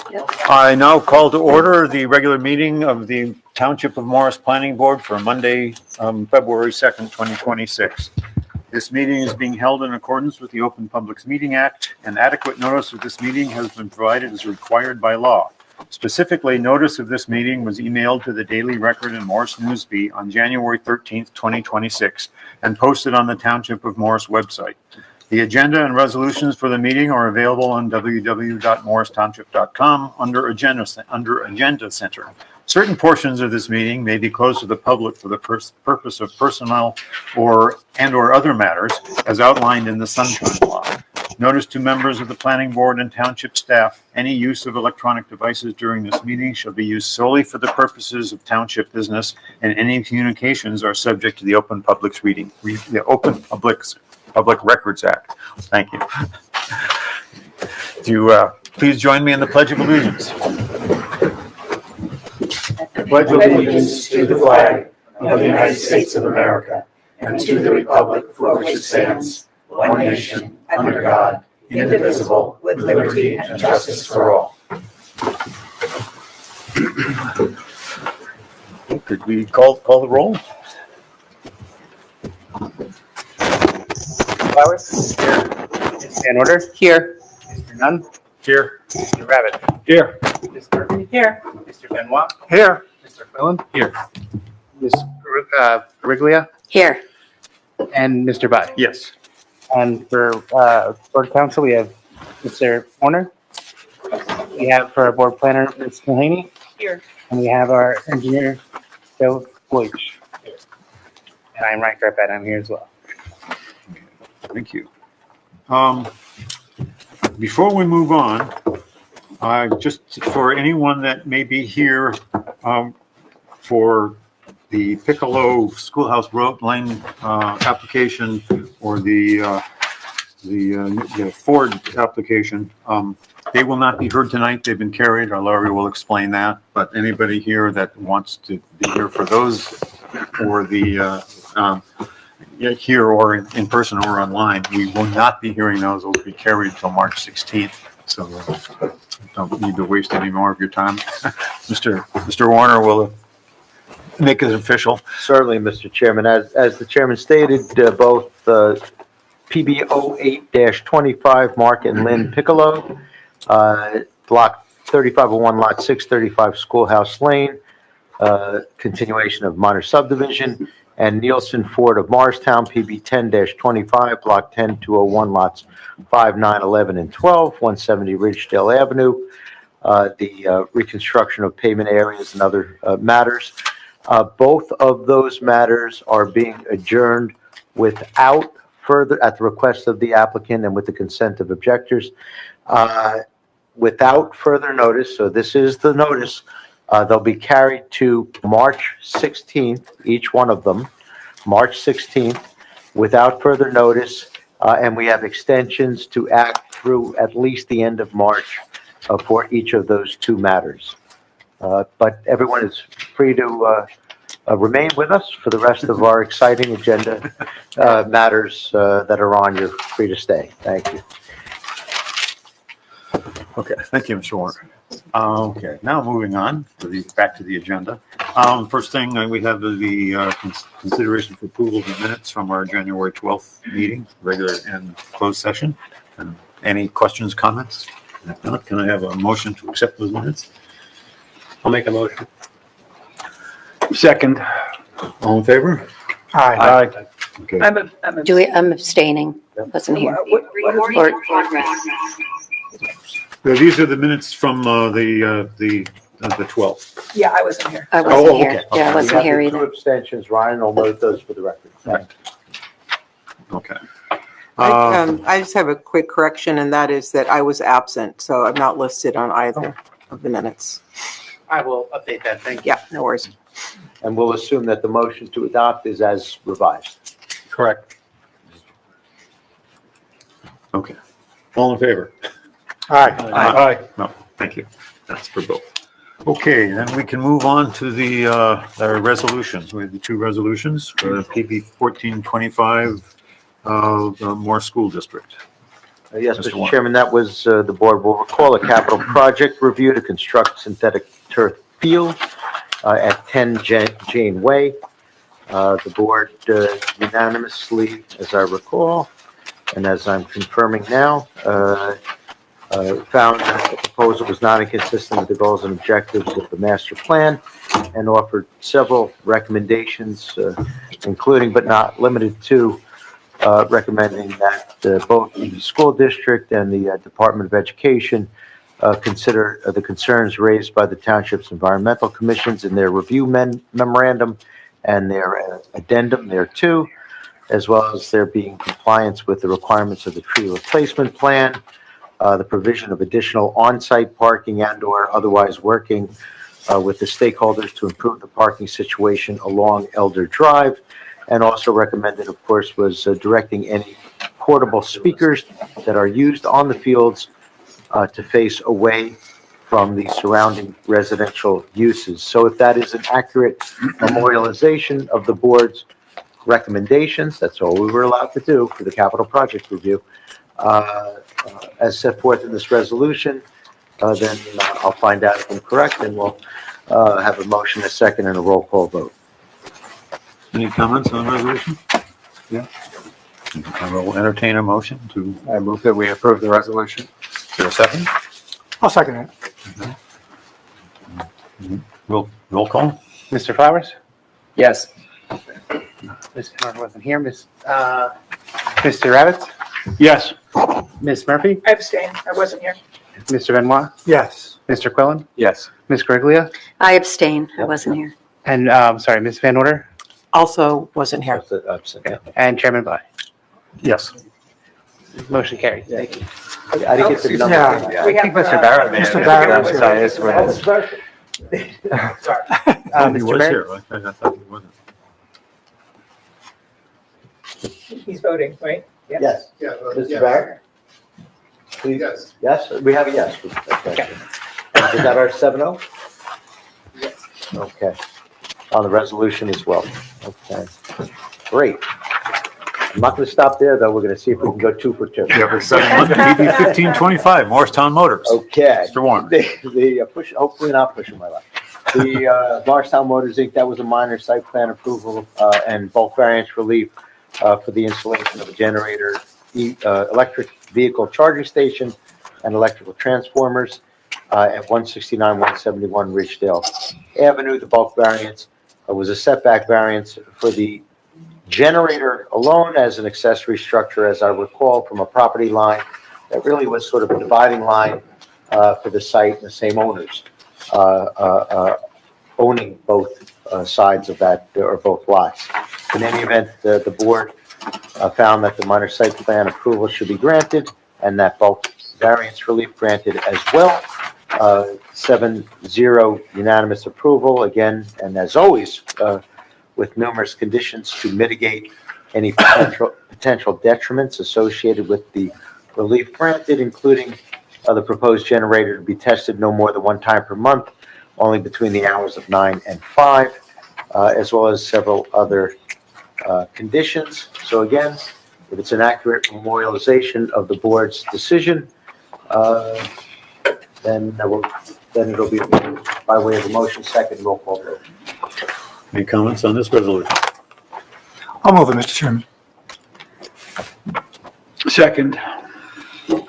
I now call to order the regular meeting of the Township of Morris Planning Board for Monday, February 2nd, 2026. This meeting is being held in accordance with the Open Publics Meeting Act, and adequate notice of this meeting has been provided as required by law. Specifically, notice of this meeting was emailed to the Daily Record and Morris Newsbee on January 13th, 2026, and posted on the Township of Morris website. The agenda and resolutions for the meeting are available on www.morristownship.com under Agenda Center. Certain portions of this meeting may be closed to the public for the purpose of personnel or other matters as outlined in the Sunshine Law. Notice to members of the planning board and township staff, any use of electronic devices during this meeting shall be used solely for the purposes of township business, and any communications are subject to the Public Records Act. Thank you. Do you please join me in the Pledge of Allegiance? I pledge allegiance to the flag of the United States of America and to the republic for which it stands, one nation, under God, indivisible, with liberty and justice for all. Could we call the roll? Flowers? Here. Ms. Van Order? Here. Mr. Nunn? Here. Mr. Rabbit? Here. Ms. Murphy? Here. Mr. Benoit? Here. Mr. Quillen? Here. Ms. Riglia? Here. And Mr. Bai? Yes. And for board council, we have Mr. Warner. We have for our board planner, Ms. Mulhaney. Here. And we have our engineer, Joe Boych. Here. And I'm Ryan Carpet. I'm here as well. Thank you. Before we move on, just for anyone that may be here for the Piccolo Schoolhouse Road Lane application or the Ford application, they will not be heard tonight. They've been carried. Our lawyer will explain that. But anybody here that wants to be here for those or the here or in person or online, we will not be hearing those. Those will be carried until March 16th. So don't need to waste any more of your time. Mr. Warner will make it official. Certainly, Mr. Chairman. As the chairman stated, both PB 08-25 Mark and Lynn Piccolo, block 3501, lot 635 Schoolhouse Lane, continuation of minor subdivision, and Nielsen Ford of Morristown, PB 10-25, block 10201, lots 5, 9, 11, and 12, 170 Ridgedale Avenue, the reconstruction of pavement areas and other matters. Both of those matters are being adjourned without further, at the request of the applicant and with the consent of objectors, without further notice. So this is the notice. They'll be carried to March 16th, each one of them, March 16th, without further notice. And we have extensions to act through at least the end of March for each of those two matters. But everyone is free to remain with us for the rest of our exciting agenda matters that are on. You're free to stay. Thank you. Okay, thank you, Mr. Warner. Okay, now moving on back to the agenda. First thing we have the consideration for approval of the minutes from our January 12th meeting, regular and closed session. Any questions, comments? If not, can I have a motion to accept those minutes? I'll make a motion. Second. All in favor? Aye. Okay. I'm abstaining. Wasn't here. These are the minutes from the 12th. Yeah, I wasn't here. I wasn't Oh, here. okay. Yeah, I We wasn't have here the two either. abstentions. Ryan will note those for the record. Right. Okay. I just have a quick correction, and that is that I was absent, so I'm not listed on either of the minutes. I will update that. Thank you. Yeah, no worries. And we'll assume that the motion to adopt is as revised. Correct. Okay. All in favor? Aye. No, thank you. That's for both. Okay, then we can move on to the our resolutions. We have the two resolutions for PB 1425 of Morris School District. Yes, Mr. Mr. Warner. Chairman, that was, the board will recall a capital project review to construct synthetic turf field at 10 Jane Way. The board unanimously, as I recall, and as I'm confirming now, found that the proposal was not inconsistent with the goals and objectives of the master plan and offered several recommendations, including but not limited to recommending that both the school district and the Department of Education consider the concerns raised by the township's environmental commissions in their review memorandum and their addendum thereto, as well as there being compliance with the requirements of the tree replacement plan, the provision of additional on-site parking and/or otherwise working with the stakeholders to improve the parking situation along Elder Drive. And also recommended, of course, was directing any portable speakers that are used on the fields to face away from the surrounding residential uses. So if that is an accurate memorialization of the board's recommendations, that's all we were allowed to do for the capital project review, as set forth in this resolution, then I'll find out if I'm correct, and we'll have a motion, a second, and a roll call vote. Any comments on the resolution? Yeah. I will entertain a motion to, I move that we approve the resolution. is there a second? I'll second it. Roll call? Mr. Flowers? Yes. Ms. Horner wasn't here. Mr. Ravitz? Yes. Ms. Murphy? I abstain. I wasn't here. Mr. Benoit? Yes. Mr. Quillen? Yes. Ms. Griglia? I abstain. I wasn't here. And, sorry, Ms. Van Order? Also wasn't here. Absent, yeah. And Chairman By. Yes. Motion carried. Thank you. I didn't get the number. Yeah. We I think have, Mr. Barrett may have. Mr. Barrett was Sorry, this one. He Mr. was Barrett? here. I thought he wasn't. He's voting, right? Yes. Mr. Barrett? Please. Yes, we have a yes. Okay. Is that our 7-0? Yes. Okay. On the resolution as well. Okay. Great. I'm not going to stop there, though. We're going to see if we can go 2 for 2. Yeah, for 7-1, PB 1525, Morristown Motors. Okay. Mr. Warren. The push, hopefully not pushing my luck. The Morristown Motors Inc., that was a minor site plan approval and bulk variance relief for the installation of a generator, electric vehicle charging station, and electrical transformers at 169, 171 Ridgedale Avenue. The bulk variance was a setback variance for the generator alone as an accessory structure, as I recall, from a property line that really was sort of a dividing line for the site, and the same owners owning both sides of that, or both lots. In any event, the board found that the minor site plan approval should be granted and that bulk variance relief granted as well. 7-0 unanimous approval again, and as always, with numerous conditions to mitigate any potential detriments associated with the relief granted, including the proposed generator to be tested no more than 1 time per month, only between the hours of 9 and 5, as well as several other conditions. So again, if it's an accurate memorialization of the board's decision, then it'll be by way of a motion, second, roll call vote. Any comments on this resolution? I'll move it, Mr. Chairman. Second. Would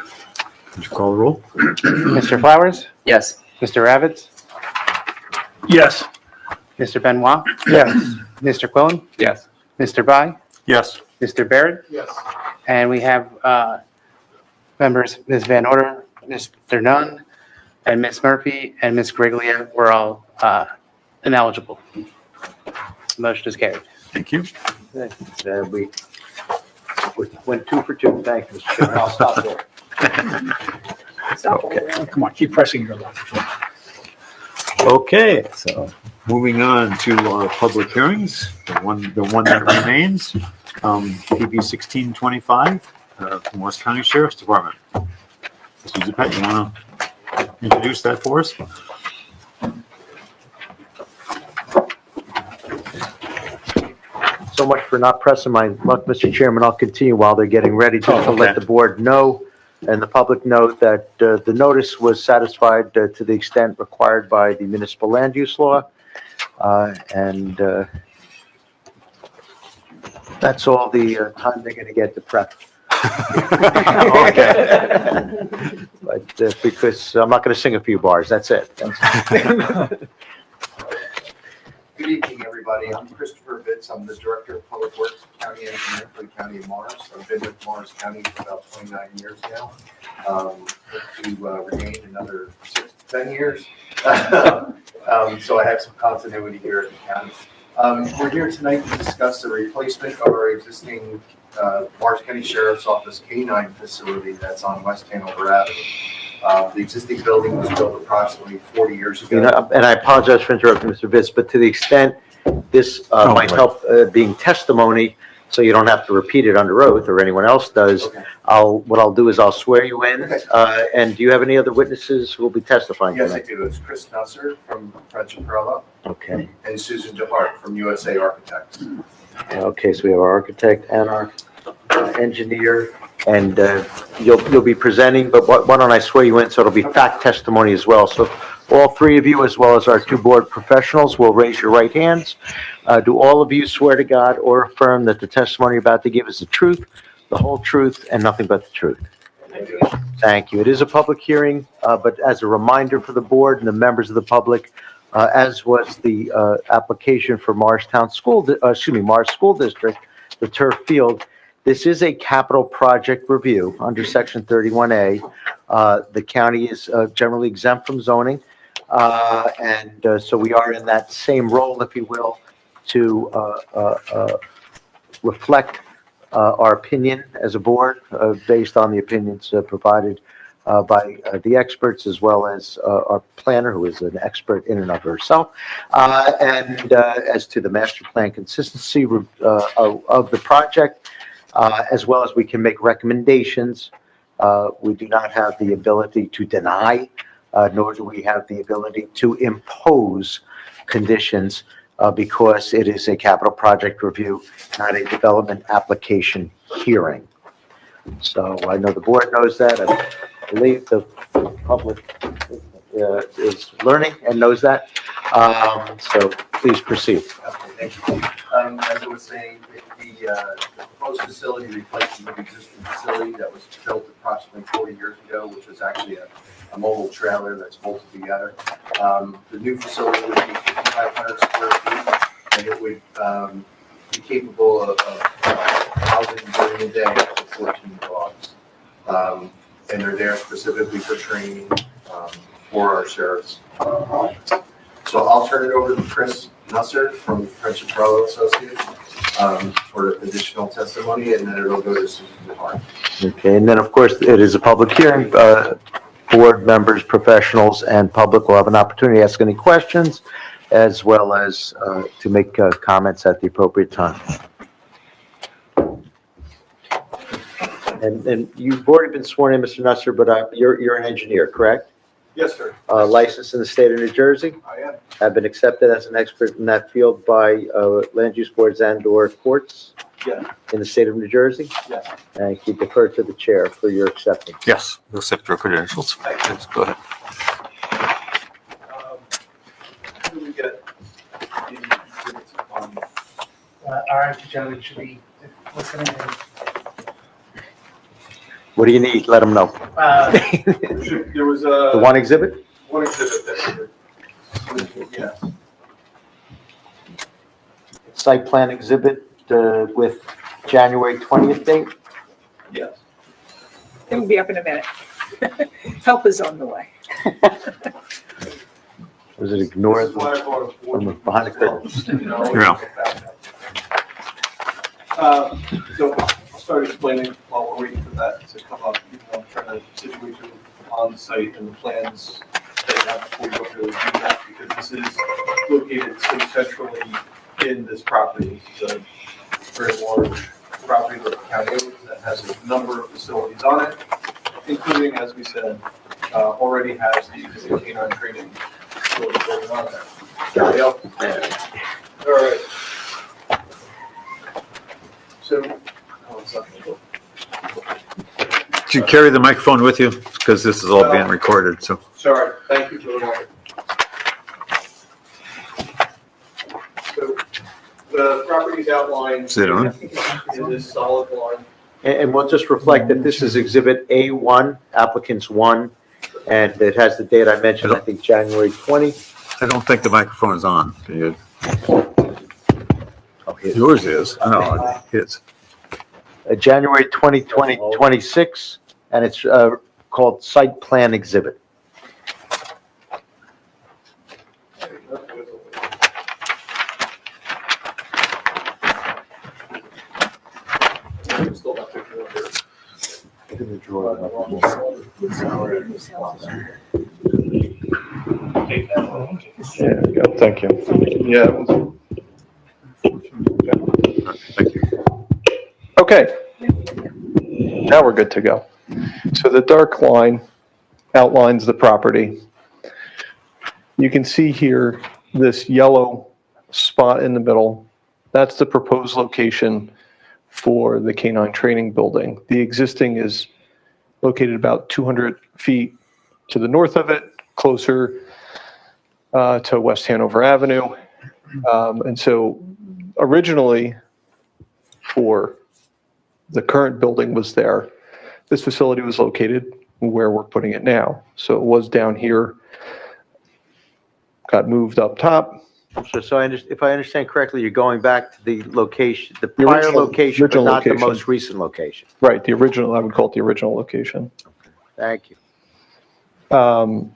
you call the roll? Mr. Flowers? Yes. Mr. Ravitz? Yes. Mr. Benoit? Yes. Mr. Quillen? Yes. Mr. By? Yes. Mr. Barrett? Yes. And we have members, Ms. Van Order, Mr. Nunn, and Ms. Murphy, and Ms. Griglia were all ineligible. Motion is carried. Thank you. We went 2 for 2. Thank you, Mr. Chairman. I'll stop there. Okay. Come on, keep pressing your luck. Okay, so moving on to our public hearings, the one that remains, PB 1625, from Morris County Sheriff's Department. Mr. Zupat, you want to introduce that for us? So much for not pressing my luck, Mr. Chairman. I'll continue while they're getting ready, just to Oh, okay. let the board know and the public note that the notice was satisfied to the extent required by the municipal land use law. And that's all the time they're going to get to prep. But because I'm not going to sing a few bars, that's it. Good evening, everybody. I'm Christopher Vitz. I'm the Director of Public Works, County Engineer for the County of Morris. I've been with Morris County for about 29 years now. Hope to remain another 6 to 10 years. So I have some continuity here at the county. We're here tonight to discuss the replacement of our existing Morris County Sheriff's Office K-9 facility that's on West Hanover Avenue. The existing building was built approximately 40 years ago. You know, and I apologize for interrupting, Mr. Vitz, but to the extent this might help being testimony, so you don't have to repeat it under oath or anyone else does, Okay. what I'll do is I'll swear you in. Okay. And do you have any other witnesses who will be testifying Yes, I tonight? do. It's Chris Nusser from French and Perella Okay. and Susan DeHart from USA Architects. Okay, so we have our architect and our engineer, and you'll be presenting, but why don't I swear you in, so it'll be fact testimony as well. So all three of you, as well as our two board professionals, will raise your right hands. Do all of you swear to God or affirm that the testimony you're about to give is the truth, the whole truth, and nothing but the truth? Thank you. It is a public hearing, but as a reminder for the board and the members of the public, as was the application for Morris School District, the turf field, this is a capital project review under Section 31A. The county is generally exempt from zoning, and so we are in that same role, if you will, to reflect our opinion as a board based on the opinions provided by the experts, as well as our planner, who is an expert in and of herself, and as to the master plan consistency of the project, as well as we can make recommendations. We do not have the ability to deny, nor do we have the ability to impose conditions because it is a capital project review, not a development application hearing. So I know the board knows that. I believe the public is learning and knows that. So please proceed. Okay, thank you. As I was saying, the proposed facility replaces an existing facility that was built approximately 40 years ago, which was actually a mobile trailer that's bolted together. The new facility would be 5,500 square feet, and it would be capable of housing during the day up to 14 dogs. And they're there specifically for training for our sheriffs. So I'll turn it over to Chris Nusser from French and Perella Associates for additional testimony, and then it'll go to Susan DeHart. Okay, and then, of course, it is a public hearing. Board members, professionals, and public will have an opportunity to ask any questions, as well as to make comments at the appropriate time. And you've already been sworn in, Mr. Nusser, but you're an engineer, correct? Yes, sir. Licensed in the state of New Jersey, I am. have been accepted as an expert in that field by land use boards and/or courts Yes. in the state of New Jersey? Yes. And you defer to the chair for your acceptance. Yes, we'll accept your credentials. Yes, go ahead. How do we get the exhibits on? Our gentleman should be listening. What do you need? Let them know. There was The a one exhibit? one exhibit that, yeah. Site plan exhibit with January 20th date? Yes. It'll be up in a minute. Help is on the way. Was it ignored? This is why I brought a board. From behind the curtains. You know, Yeah. So I'll start explaining while we're waiting for that to come up. You know, I'm trying to situate you on the site and the plans that you have before you go through and do that, because this is located so centrally in this property. It's a very large property that the county owns that has a number of facilities on it, including, as we said, already has the existing canine training facility going on there. Yep. All right. So, oh, it's not gonna go. to carry the microphone with you, because this is all being recorded, so. Sorry, thank you for the warning. So the property's outlined Is it on? in this solid line. And we'll just reflect that this is Exhibit A1, applicants 1, and it has the date I mentioned, I think January 20. I don't think the microphone is on. Can you- Oh, here. Yours is. No, his. January 2020, 26, and it's called Site Plan Exhibit. Still not picking up here. There we go, thank you. Yeah. Thank you. Okay. Now we're good to go. So the dark line outlines the property. You can see here this yellow spot in the middle. That's the proposed location for the canine training building. The existing is located about 200 feet to the north of it, closer to West Hanover Avenue. And so originally, for the current building was there, this facility was located where we're putting it now. So it was down here, got moved up top. So if I understand correctly, you're going back to the location, the The prior original- location, but original not the location. most recent location. Right, the original, I would call it the original location. Thank you. On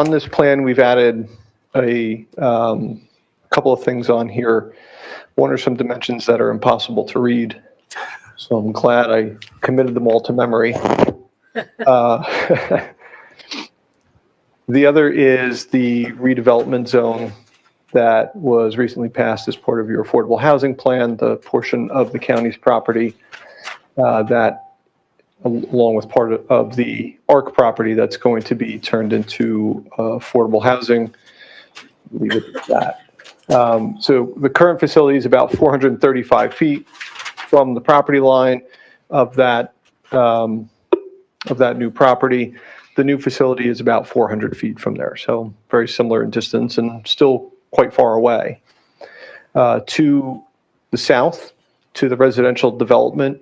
this plan, we've added a couple of things on here. One are some dimensions that are impossible to read. So I'm glad I committed them all to memory. The other is the redevelopment zone that was recently passed as part of your affordable housing plan, the portion of the county's property that, along with part of the ARC property, that's going to be turned into affordable housing. Leave it at that. So the current facility is about 435 feet from the property line of that new property. The new facility is about 400 feet from there, so very similar in distance and still quite far away. To the south, to the residential development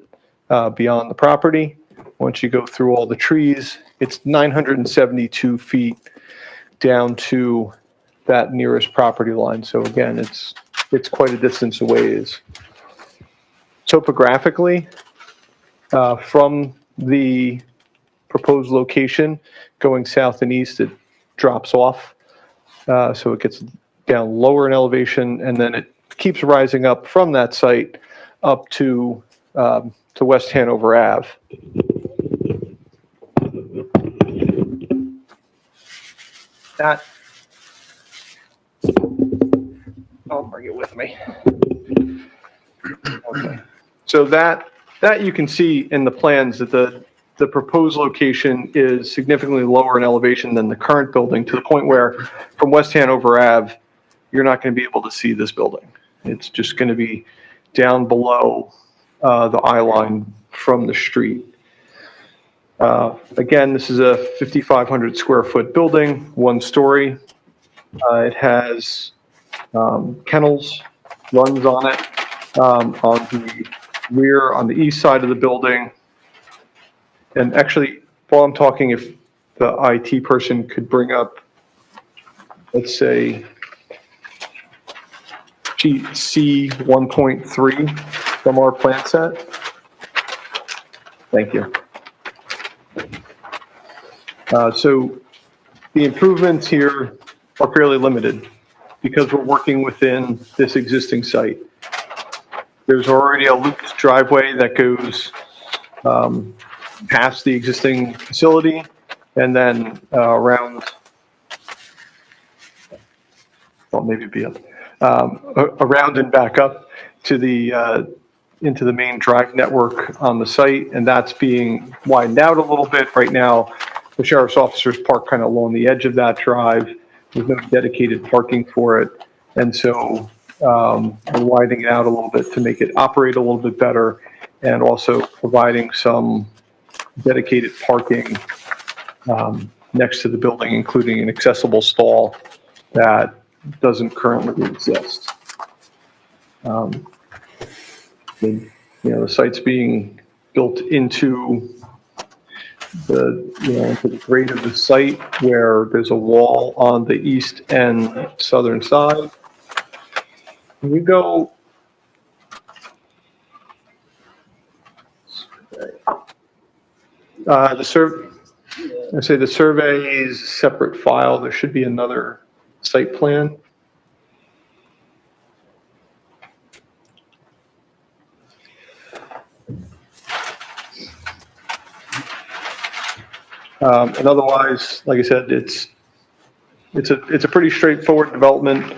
beyond the property, once you go through all the trees, it's 972 feet down to that nearest property line. So again, it's quite a distance away. Topographically, from the proposed location going south and east, it drops off. So it gets down lower in elevation, and then it keeps rising up from that site up to West Hanover Ave. That, I'll bring it with me. Okay. So that you can see in the plans that the proposed location is significantly lower in elevation than the current building, to the point where from West Hanover Ave, you're not going to be able to see this building. It's just going to be down below the eye line from the street. Again, this is a 5,500 square foot building, 1 story. It has kennels, runs on it, on the rear, on the east side of the building. And actually, while I'm talking, if the IT person could bring up, let's say, sheet C 1.3 from our plan set. Thank you. So the improvements here are fairly limited because we're working within this existing site. There's already a looped driveway that goes past the existing facility and then around, well, maybe be up, around and back up to the into the main drive network on the site, and that's being widened out a little bit. Right now, the sheriff's officers park kind of along the edge of that drive. There's no dedicated parking for it, and so we're widening it out a little bit to make it operate a little bit better. and also providing some dedicated parking next to the building, including an accessible stall that doesn't currently exist. The site's being built into into the grade of the site, where there's a wall on the east and southern side. When you go, the survey is a separate file. There should be another site plan. And otherwise, like I said, it's a pretty straightforward development.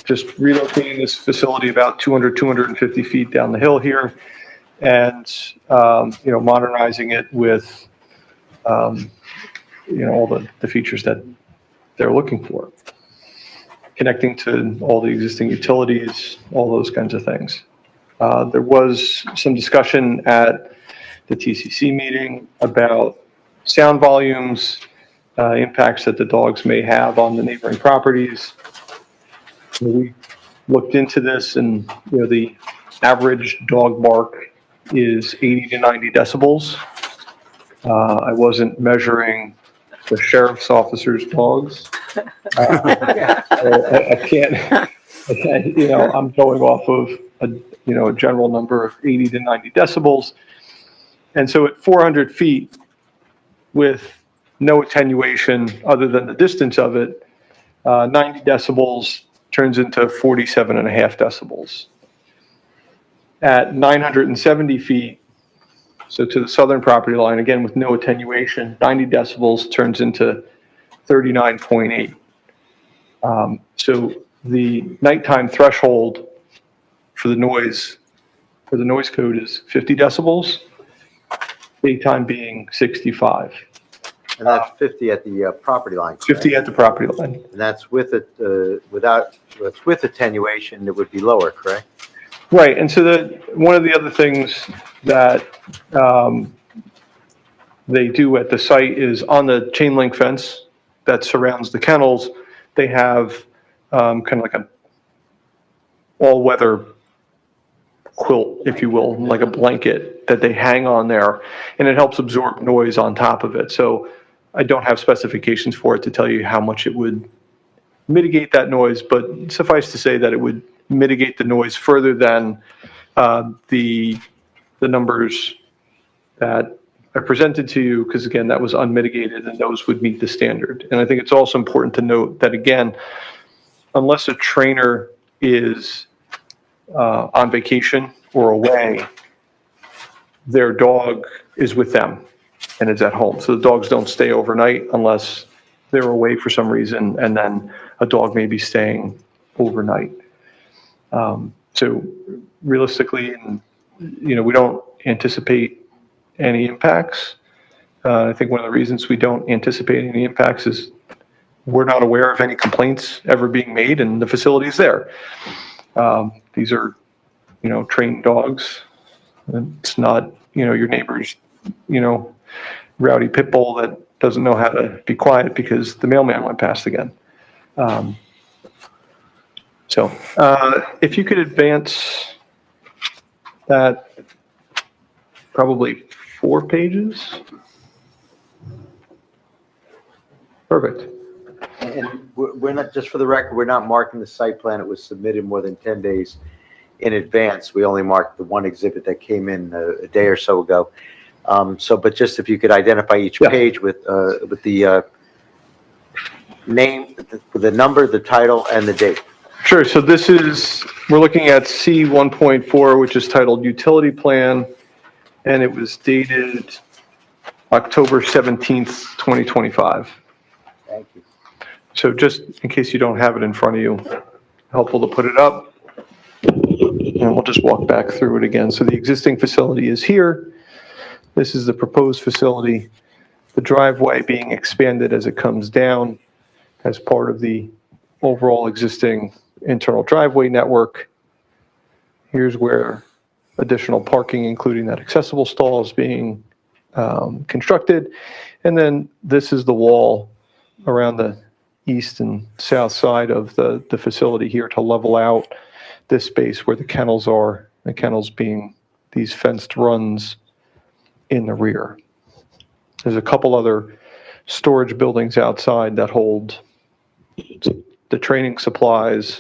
Just relocating this facility about 250 feet down the hill here, and modernizing it with all the features that they're looking for, connecting to all the existing utilities, all those kinds of things. There was some discussion at the TCC meeting about sound volumes, impacts that the dogs may have on the neighboring properties. We looked into this, and the average dog bark is 80 to 90 decibels. I wasn't measuring the sheriff's officer's dogs. I can't, I'm going off of a general number of 80 to 90 decibels. And so at 400 feet, with no attenuation other than the distance of it, 90 decibels turns into 47.5 decibels. At 970 feet, so to the southern property line, again with no attenuation, 90 decibels turns into 39.8. So the nighttime threshold for the noise code is 50 decibels, daytime being 65. And that's 50 at the property line. correct? 50 at the property line. And that's with it, it's with attenuation, it would be lower, correct? Right, and so one of the other things that they do at the site is on the chain link fence that surrounds the kennels, they have kind of like an all-weather quilt, if you will, like a blanket that they hang on there, and it helps absorb noise on top of it. So I don't have specifications for it to tell you how much it would mitigate that noise, but suffice to say that it would mitigate the noise further than the numbers that I presented to you, because again, that was unmitigated and those would meet the standard. And I think it's also important to note that, again, unless a trainer is on vacation or away, their dog is with them and is at home. So the dogs don't stay overnight unless they're away for some reason, and then a dog may be staying overnight. So realistically, we don't anticipate any impacts. I think one of the reasons we don't anticipate any impacts is we're not aware of any complaints ever being made, and the facility's there. These are, trained dogs. It's not, your neighbor's, rowdy pit bull that doesn't know how to be quiet because the mailman went past again. So if you could advance that probably 4 pages. Perfect. And we're not, just for the record, we're not marking the site plan. It was submitted more than 10 days in advance. We only marked the one exhibit that came in a day or so ago. But just if you could identify each page with the name, the number, the title, and the date. Sure. So we're looking at C 1.4, which is titled Utility Plan, and it was dated October 17th, 2025. Thank you. So just in case you don't have it in front of you, helpful to put it up. And we'll just walk back through it again. So the existing facility is here. This is the proposed facility. The driveway being expanded as it comes down as part of the overall existing internal driveway network. Here's where additional parking, including that accessible stall, is being constructed. And then this is the wall around the east and south side of the facility here to level out this space where the kennels are, the kennels being these fenced runs in the rear. There's a couple other storage buildings outside that hold the training supplies.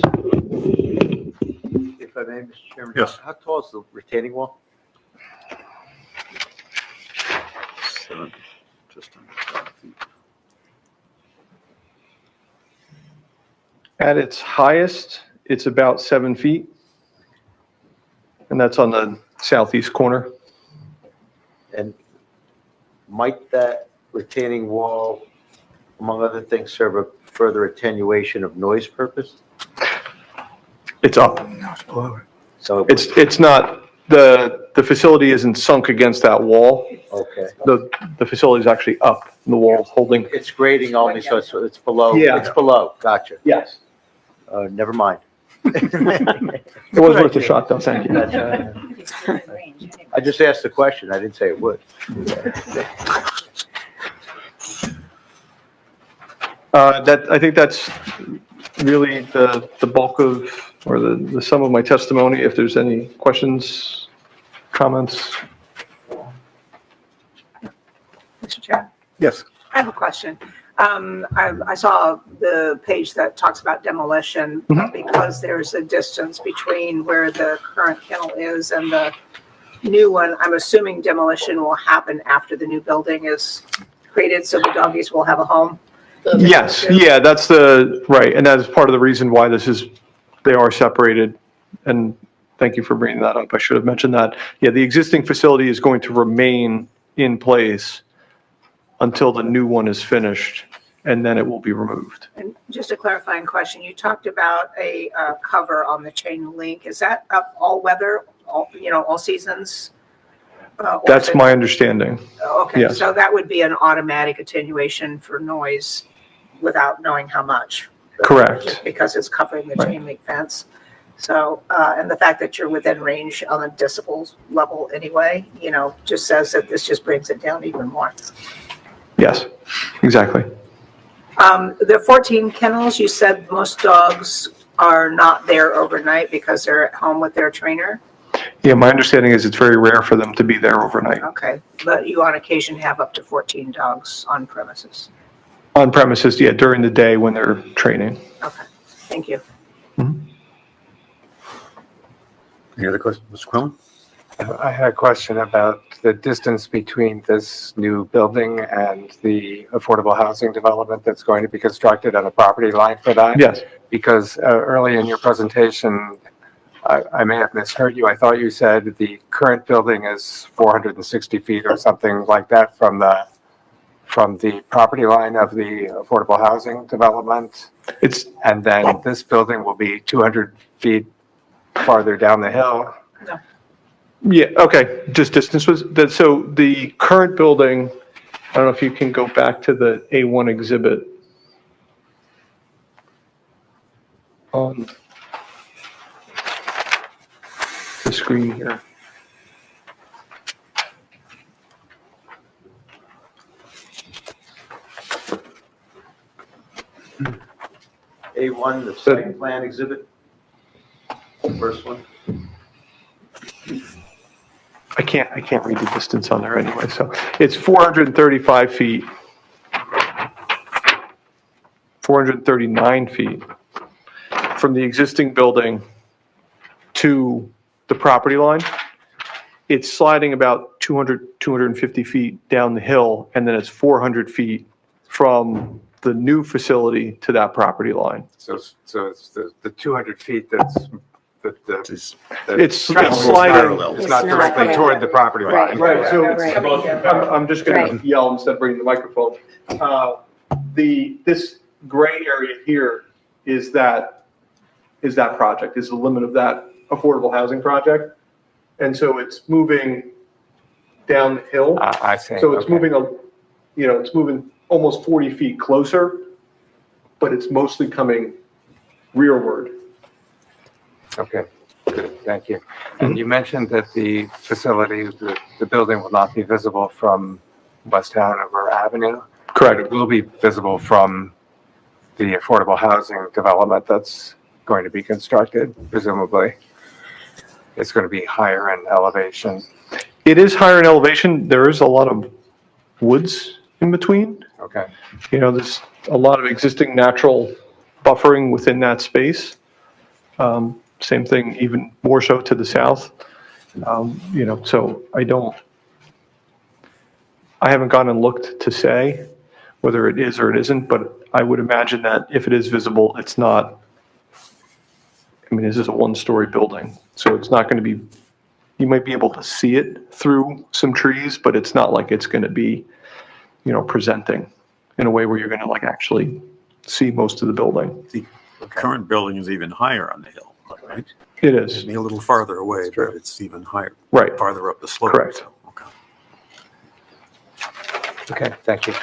If I may, Mr. Chairman? Yes. How tall is the retaining wall? Just under 5 feet. At its highest, it's about 7 feet. And that's on the southeast corner. And might that retaining wall, among other things, serve a further attenuation of noise purpose? It's up. So, It's not, the facility isn't sunk against that wall. okay. The facility is actually up, the wall holding. It's grading only, so it's below. Yeah. It's below, gotcha. Yes. Never mind. It was worth a shot, though, thank you. I just asked the question, I didn't say it would. I think that's really the bulk of, or the sum of my testimony. If there's any questions, comments. Mr. Chair, Yes. I have a question. I saw the page that talks about demolition because there's a distance between where the current kennel is and the new one. I'm assuming demolition will happen after the new building is created, so the doggies will have a home. Yes, yeah, that's right. And that is part of the reason why they are separated. And thank you for bringing that up. I should have mentioned that. Yeah, the existing facility is going to remain in place until the new one is finished, and then it will be removed. And just a clarifying question, you talked about a cover on the chain link. Is that up all weather, all seasons? Or is That's it- my understanding. Okay, yes. so that would be an automatic attenuation for noise without knowing how much. Correct. Just because it's covering the Right. chain link fence. So, and the fact that you're within range on the decibels level anyway, just says that this just brings it down even more. Yes, exactly. The 14 kennels, you said most dogs are not there overnight because they're at home with their trainer? Yeah, my understanding is it's very rare for them to be there overnight. Okay, but you on occasion have up to 14 dogs on premises? On premises, yeah, during the day when they're training. Okay, thank you. Any other questions, Mr. Quillen? I had a question about the distance between this new building and the affordable housing development that's going to be constructed on the property line for that. Yes, Because early in your presentation, I may have misheard you. I thought you said the current building is 460 feet or something like that from the property line of the affordable housing development. And then this building will be 200 feet farther down the hill. yeah, okay, just distance was, so the current building, I don't know if you can go back to the A1 exhibit on the screen here. A1, the site plan exhibit, the first one. I can't read the distance on there anyway, so it's 435 feet. 439 feet from the existing building to the property line. It's sliding about 250 feet down the hill, and then it's 400 feet from the new facility to that property line. So it's the 200 feet that's It's sliding. It's not directly toward the property line. Right, so Right. I'm just going Right. to yell instead of bringing the microphone. This gray area here is that project, is the limit of that affordable housing project. And so it's moving down the hill. I see. So it's Okay. moving, it's moving almost 40 feet closer, but it's mostly coming rearward. Okay. Thank you. And you mentioned that the facility, the building will not be visible from West Hanover Avenue. Correct. It will be visible from the affordable housing development that's going to be constructed, presumably. It's going to be higher in elevation. It is higher in elevation. There is a lot of woods in between. Okay. You know, there's a lot of existing natural buffering within that space. Same thing, even more so to the south. You know, so I haven't gone and looked to say whether it is or it isn't, but I would imagine that if it is visible, it's not, I mean, this is a one-story building, so it's not going to be, you might be able to see it through some trees, but it's not like it's going to be, you know, presenting in a way where you're going to like actually see most of the building. The current building is even higher on the hill, right? It is, Maybe a little farther away, but it's even higher, right, farther up the slope. Correct. So, okay. Okay, thank you.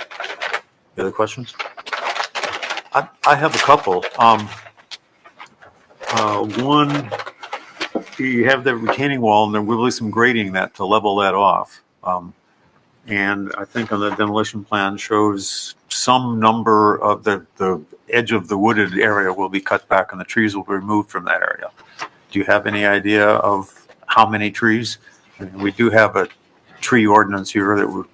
Any other questions? I have a couple. One, you have the retaining wall, and there will be some grading that to level that off. And I think on the demolition plan shows some number of the edge of the wooded area will be cut back and the trees will be removed from that area. Do you have any idea of how many trees? I mean, we do have a tree ordinance here that would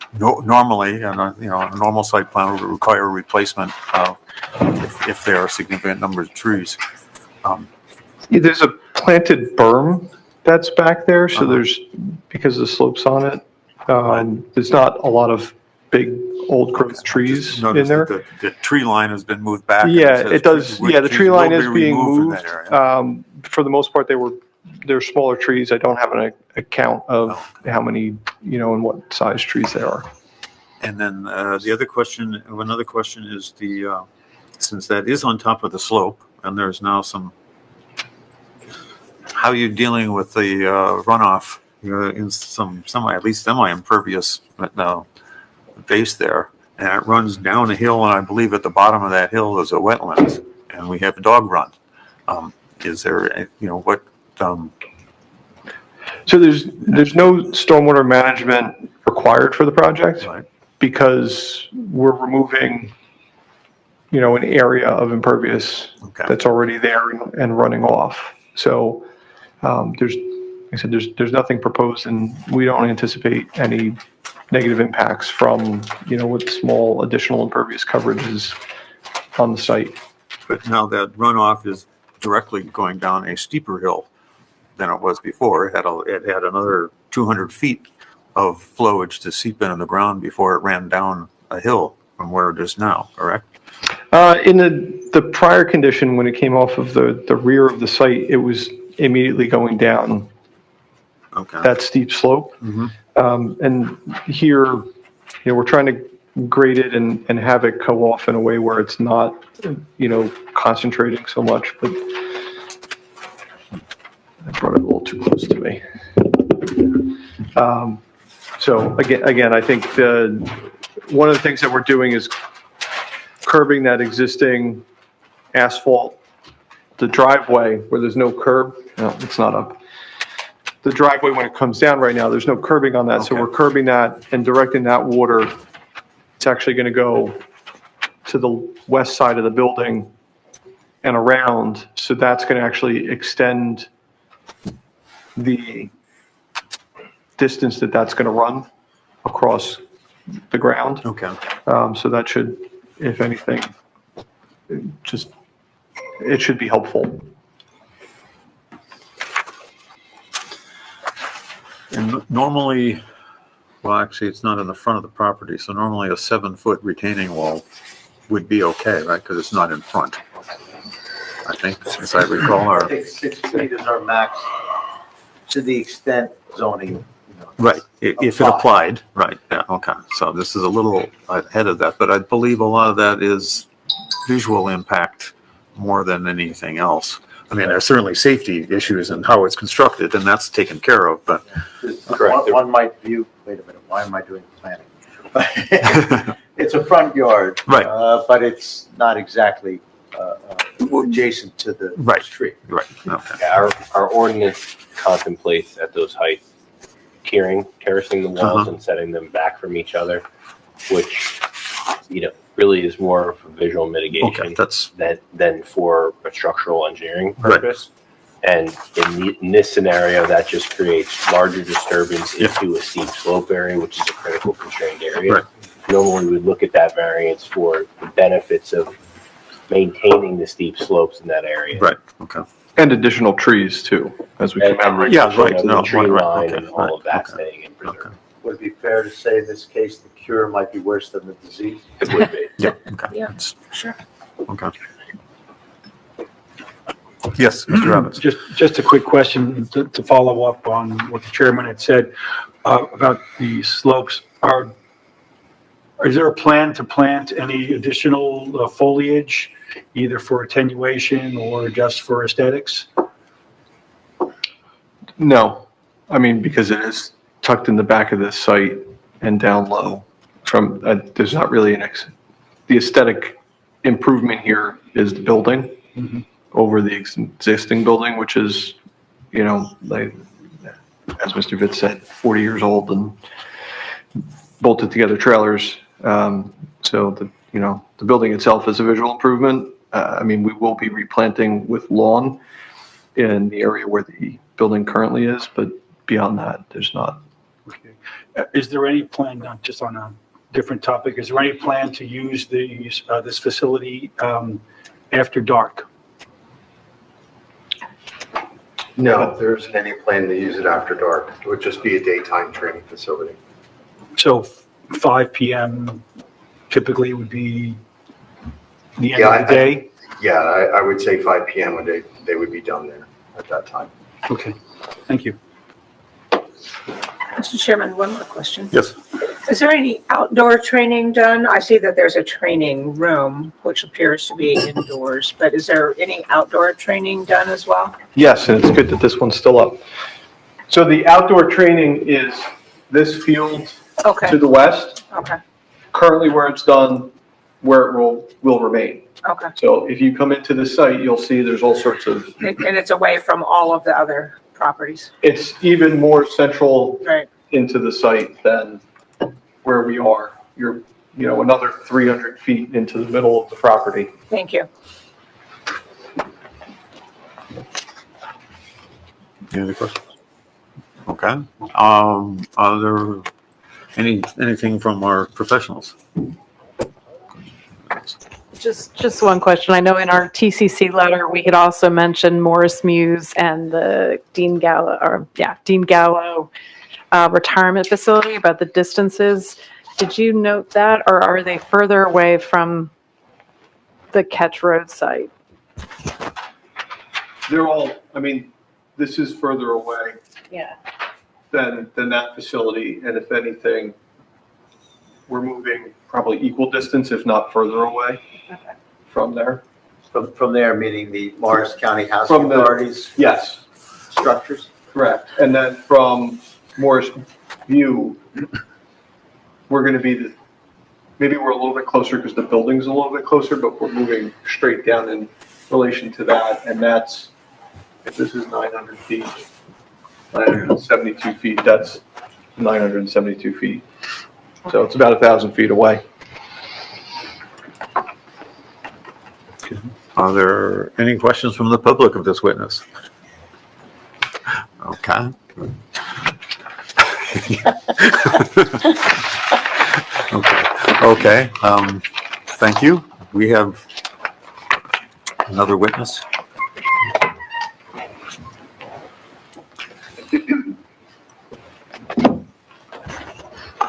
normally, and you know, a normal site plan would require replacement if there are significant numbers of trees. There's a planted berm that's back there, so there's, because the slope's on it, there's not a lot of big old growth trees in Notice there. that the tree line has been moved back. and Yeah, says it does. trees Yeah, the tree line will is be being removed from moved. that area. For the most part, they're smaller trees. I don't have an account of how many, you know, and what size trees they are. And then another question is since that is on top of the slope and there's now how are you dealing with the runoff, you know, in at least semi-impervious base there, and it runs down a hill, and I believe at the bottom of that hill is a wetland, and we have a dog run. Is there, you know, what? So there's no stormwater management required for the project Right. because we're removing, you know, an area of impervious Okay. that's already there and running off. So there's, like I said, there's nothing proposed, and we don't anticipate any negative impacts from, you know, with small additional impervious coverages on the site. But now that runoff is directly going down a steeper hill than it was before. It had another 200 feet of flowage to seep into the ground before it ran down a hill from where it is now, correct? In the prior condition, when it came off of the rear of the site, it was immediately going down Okay. that steep slope. Mhm. And here, you know, we're trying to grade it and have it go off in a way where it's not, you know, concentrating so much, but I brought it a little too close to me. So again, I think one of the things that we're doing is curbing that existing asphalt, the driveway where there's no curb. No, it's not up. The driveway, when it comes down right now, there's no curbing on that. So Okay. we're curbing that and directing that water. It's actually going to go to the west side of the building and around. So that's going to actually extend the distance that's going to run across the ground. Okay. So that should, if anything, it should be helpful. And normally, well, actually, it's not in the front of the property, so normally a 7-foot retaining wall would be okay, right? Because it's not in front. I think, as I recall, I think 6 feet is our max to the extent zoning, you know. right, if it applied, right, yeah, okay. So this is a little ahead of that, but I believe a lot of that is visual impact more than anything else. I mean, there's certainly safety issues in how it's constructed, and that's taken care of, but. Correct. One might view, wait a minute, why am I doing planning? It's a front yard. Right. But it's not exactly Adjacent to the Right. street. Right, okay. Yeah, our ordinance contemplates at those heights terracing the walls Uh-huh. and setting them back from each other, which, really is more of a visual Okay, mitigation that's, than for a structural engineering Right. purpose. And in this scenario, that just creates larger disturbance Yeah. into a steep slope area, which is a critical constrained area. Right. Normally, we would look at that variance for the benefits of maintaining the steep slopes in that area. right, okay. And additional trees too, as we And commemorate. Yeah, reduction right, of no, the tree right, line okay, and all of that right, staying in preserve. Okay. Would it be fair to say in this case, the cure might be worse than the disease? It would be. Yeah, okay. Yeah. That's- Sure. Okay. Yes, Mr. Robbins. Just a quick question to follow up on what the chairman had said about the slopes. Is there a plan to plant any additional foliage, either for attenuation or just for aesthetics? No, I mean, because it is tucked in the back of this site and down low from, there's not really the aesthetic improvement here is the building over the existing building, which is, like, as Mr. Vitz said, 40 years old and bolted together trailers. So the building itself is a visual improvement. We will be replanting with lawn in the area where the building currently is, but beyond that, there's not. Okay. Is there any plan, not just on a different topic, is there any plan to use this facility after dark? No, there isn't any plan to use it after dark. It would just be a daytime training facility. So 5 PM typically would be the end Yeah, of the day? Yeah, I would say 5 PM when they would be done there at that time. Okay, thank you. Mr. Chairman, one more question. Yes. Is there any outdoor training done? I see that there's a training room, which appears to be indoors, but is there any outdoor training done as well? Yes, and it's good that this one's still up. So the outdoor training is this field Okay, to the west, okay, currently where it's done, where it will remain. okay. So if you come into the site, you'll see there's all sorts of, And it's away from all of the other properties, it's even more central right? into the site than where we are. You're, another 300 feet into the middle of the property. Thank you. Any other questions? Okay. Are there anything from our professionals? Just one question. I know in our TCC letter, we had also mentioned Morris Muse and the Dean Gallo retirement facility about the distances. Did you note that, or are they further away from the Ketch Road site? They're all, this is further away Yeah. than that facility, and if anything, we're moving probably equal distance, if not further away from there. From there, meaning the Morris County From Housing the- Authority's Yes, structures? correct. And then from Morris View, we're going to be maybe we're a little bit closer because the building's a little bit closer, but we're moving straight down in relation to that. And that's, if this is 900 feet, 972 feet, that's 972 feet. So it's about 1,000 feet away. Are there any questions from the public of this witness? Okay. Okay, thank you. We have another witness.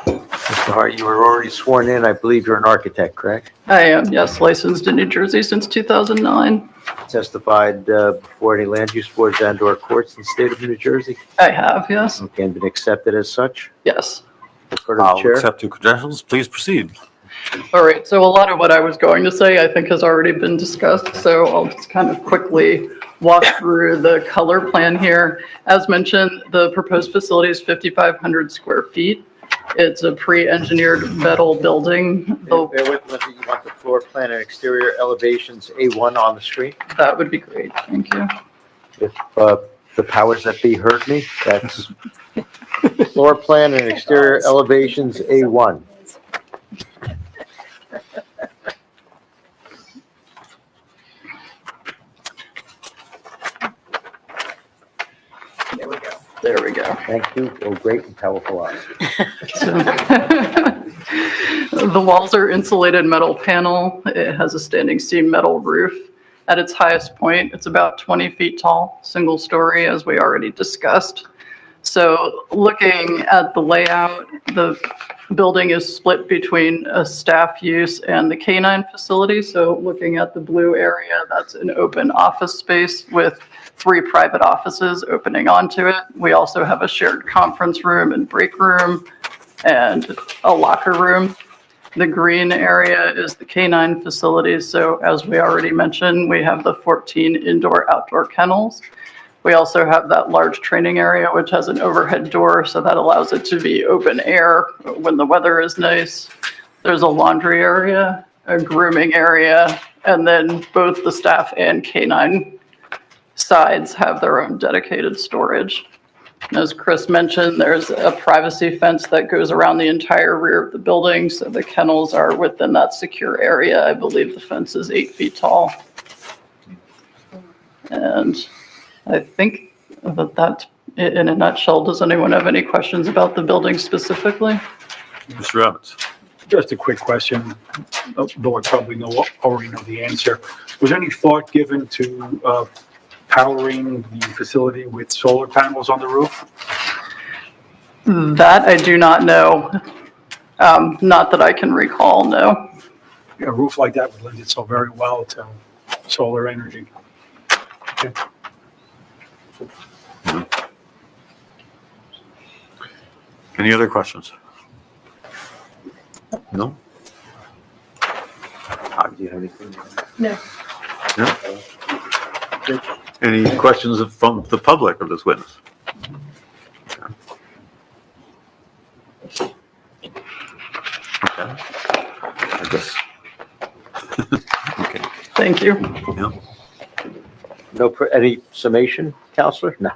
Mr. Hart, you were already sworn in. I believe you're an architect, correct? I am, yes, licensed in New Jersey since 2009. Testified before any land use boards and/or courts in the state of New Jersey? I have, yes, Okay, and been accepted as such? yes. Refer to the I'll chair. accept your credentials. Please proceed. All right, so a lot of what I was going to say, I think has already been discussed, so I'll just kind of quickly walk through the color plan here. As mentioned, the proposed facility is 5,500 square feet. It's a pre-engineered metal building. Bear with me, you want the floor plan and exterior elevations A1 on the screen? That would be great. Thank you. If the powers that be heard me, that's floor plan and exterior elevations A1. There we go. Thank you, oh great and powerful eyes. The walls are insulated metal panel. It has a standing seam metal roof. At its highest point, it's about 20 feet tall, single story, as we already discussed. So looking at the layout, the building is split between a staff use and the canine facility. So looking at the blue area, that's an open office space with 3 private offices opening onto it. We also have a shared conference room and break room and a locker room. The green area is the canine facility. So as we already mentioned, we have the 14 indoor-outdoor kennels. We also have that large training area, which has an overhead door, so that allows it to be open air when the weather is nice. There's a laundry area, a grooming area, and then both the staff and canine sides have their own dedicated storage. As Chris mentioned, there's a privacy fence that goes around the entire rear of the building, so the kennels are within that secure area. I believe the fence is 8 feet tall. And I think that in a nutshell. Does anyone have any questions about the building specifically? Mr. Roberts. Just a quick question, though I probably already know the answer. Was any thought given to powering the facility with solar panels on the roof? That I do not know. Not that I can recall, no. A roof like that would lend itself very well to solar energy. Okay. Any other questions? No? Do you have anything? No. No? Any questions from the public of this witness? Okay. I guess. Okay. Thank you. Yeah. No, any summation, Counselor? No,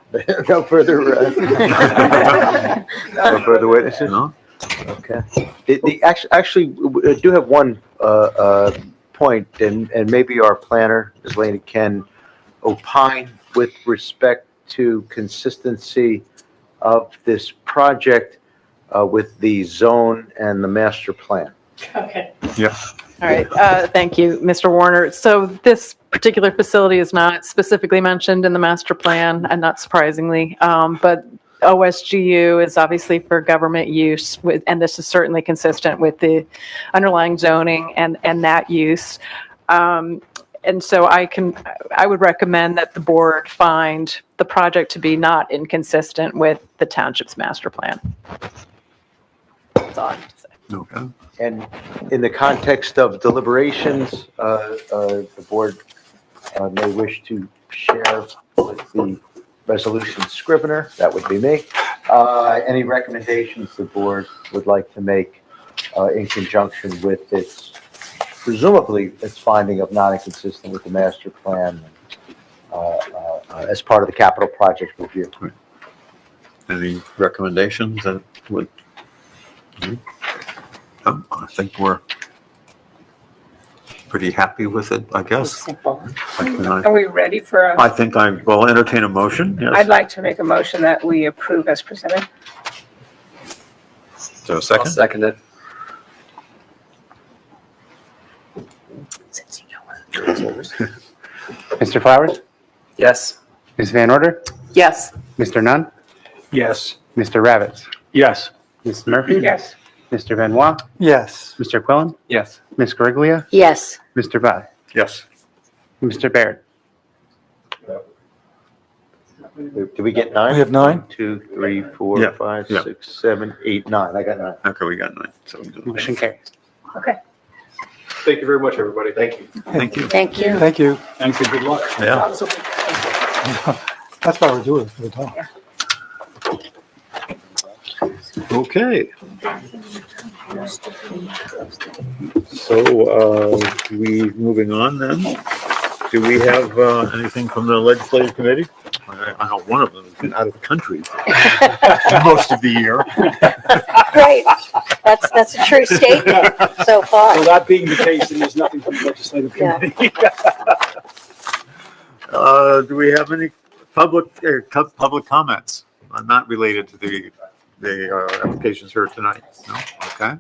no further, no further witnesses? No? Okay. Actually, we do have one point, and maybe our planner, Ms. Laney, can opine with respect to consistency of this project with the zone and the master plan. Okay. Yes. All right, thank you, Mr. Warner. So this particular facility is not specifically mentioned in the master plan, and not surprisingly, but OSGU is obviously for government use, and this is certainly consistent with the underlying zoning and that use. And so I would recommend that the board find the project to be not inconsistent with the township's master plan. That's all I have to say. Okay. And in the context of deliberations, the board may wish to share with the resolution scrivener, that would be me, any recommendations the board would like to make in conjunction with its, presumably, its finding of not inconsistent with the master plan as part of the capital project review. Any recommendations that would? I think we're pretty happy with it, I guess. Simple. I Are we ready for a? think I will entertain a motion, yes. I'd like to make a motion that we approve as presented. Is there a second? Second it. Mr. Flowers? Yes. Ms. Van Order? Yes. Mr. Nunn? Yes. Mr. Ravitz? Yes. Ms. Murphy? Yes. Mr. Benoit? Yes. Mr. Quillen? Yes. Ms. Gariglia? Yes. Mr. Vai? Yes. Mr. Baird? Did we get 9? We have 9? 1, 2, 3, 4, Yeah, 5, yeah. 6, 7, 8, 9. I got 9. Okay, we got 9. So we do- Motion carries. Okay. Thank you very much, everybody. Thank you. Thank you. Thank you. Thank you. And for good luck. Yeah. That's why we're doing it, for the talk. Okay. So, moving on then. Do we have anything from the legislative committee? I know one of them has been out of the country most of the year. Right. That's a true statement so far. So that being the case, then there's nothing from the legislative Yeah. committee. Do we have any public comments? Not related to the applications here tonight? No? Okay.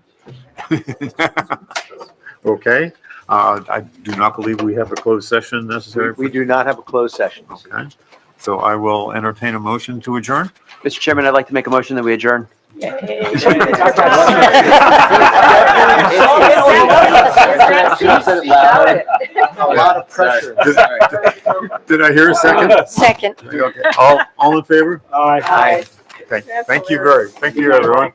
Okay. I do not believe we have a closed session necessary. We do not have a closed session. Okay. So I will entertain a motion to adjourn. Mr. Chairman, I'd like to make a motion that we adjourn. A lot of pressure. Did I hear a second? Second. Okay. All in favor? Aye. Thank you everyone.